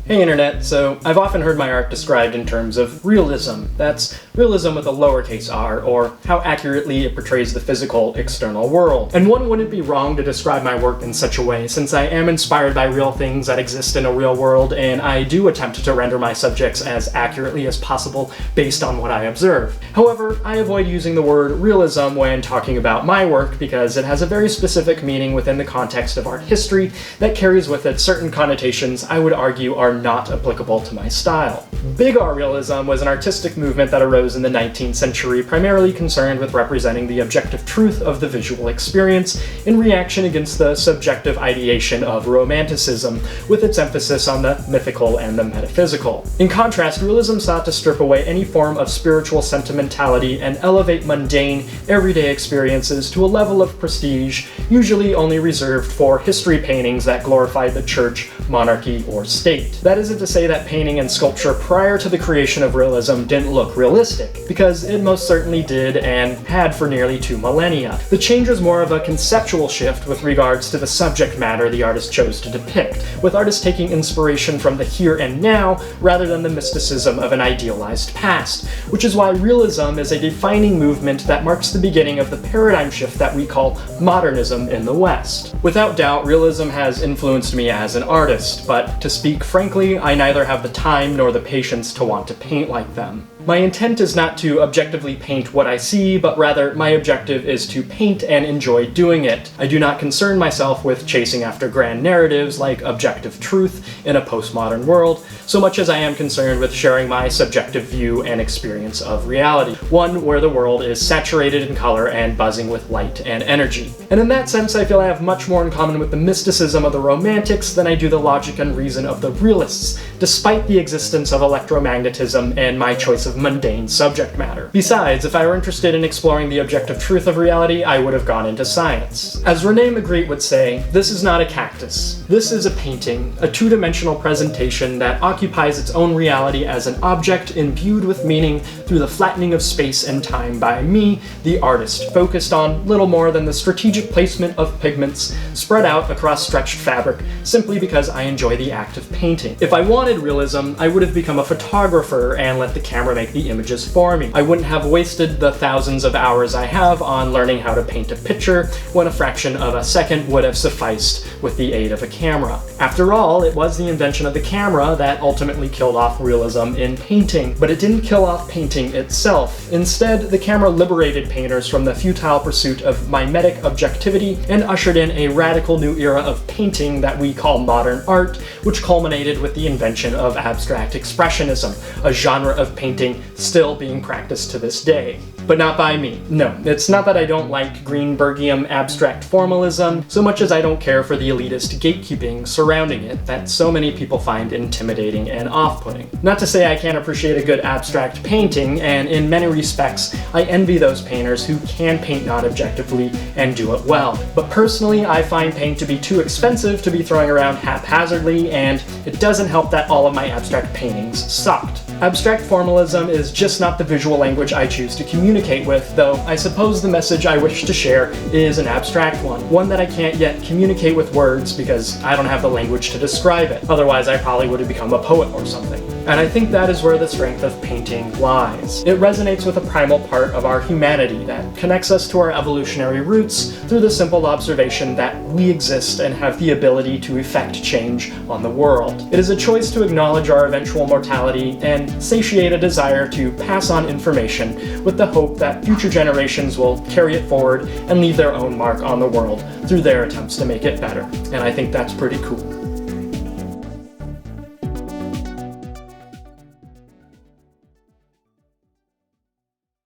Hey Internet, so I've often heard my art described in terms of realism. That's realism with a lowercase r, or how accurately it portrays the physical, external world. And one wouldn't be wrong to describe my work in such a way, since I am inspired by real things that exist in a real world, and I do attempt to render my subjects as accurately as possible based on what I observe. However, I avoid using the word realism when talking about my work because it has a very specific meaning within the context of art history that carries with it certain connotations I would argue are not applicable to my style. Big R realism was an artistic movement that arose in the 19th century, primarily concerned with representing the objective truth of the visual experience in reaction against the subjective ideation of romanticism, with its emphasis on the mythical and the metaphysical. In contrast, realism sought to strip away any form of spiritual sentimentality and elevate mundane, everyday experiences to a level of prestige usually only reserved for history paintings that glorify the church, monarchy, or state. That isn't to say that painting and sculpture prior to the creation of realism didn't look realistic, because it most certainly did and had for nearly 2 millennia. The change was more of a conceptual shift with regards to the subject matter the artist chose to depict, with artists taking inspiration from the here and now rather than the mysticism of an idealized past, which is why realism is a defining movement that marks the beginning of the paradigm shift that we call modernism in the West. Without doubt, realism has influenced me as an artist, but to speak frankly, I neither have the time nor the patience to want to paint like them. My intent is not to objectively paint what I see, but rather my objective is to paint and enjoy doing it. I do not concern myself with chasing after grand narratives like objective truth in a postmodern world, so much as I am concerned with sharing my subjective view and experience of reality, one where the world is saturated in color and buzzing with light and energy. And in that sense, I feel I have much more in common with the mysticism of the Romantics than I do the logic and reason of the Realists, despite the existence of electromagnetism and my choice of mundane subject matter. Besides, if I were interested in exploring the objective truth of reality, I would have gone into science. As Rene Magritte would say, this is not a cactus. This is a painting, a two-dimensional presentation that occupies its own reality as an object imbued with meaning through the flattening of space and time by me, the artist, focused on little more than the strategic placement of pigments spread out across stretched fabric simply because I enjoy the act of painting. If I wanted realism, I would have become a photographer and let the camera make the images for me. I wouldn't have wasted the thousands of hours I have on learning how to paint a picture when a fraction of a second would have sufficed with the aid of a camera. After all, it was the invention of the camera that ultimately killed off realism in painting, but it didn't kill off painting itself. Instead, the camera liberated painters from the futile pursuit of mimetic objectivity and ushered in a radical new era of painting that we call modern art, which culminated with the invention of abstract expressionism, a genre of painting still being practiced to this day. But not by me. No, it's not that I don't like Greenbergian abstract formalism, so much as I don't care for the elitist gatekeeping surrounding it that so many people find intimidating and off-putting. Not to say I can't appreciate a good abstract painting, and in many respects, I envy those painters who can paint non-objectively and do it well. But personally, I find paint to be too expensive to be throwing around haphazardly, and it doesn't help that all of my abstract paintings sucked. Abstract formalism is just not the visual language I choose to communicate with, though I suppose the message I wish to share is an abstract one that I can't yet communicate with words because I don't have the language to describe it. Otherwise, I probably would have become a poet or something. And I think that is where the strength of painting lies. It resonates with a primal part of our humanity that connects us to our evolutionary roots through the simple observation that we exist and have the ability to effect change on the world. It is a choice to acknowledge our eventual mortality and satiate a desire to pass on information with the hope that future generations will carry it forward and leave their own mark on the world through their attempts to make it better. And I think that's pretty cool.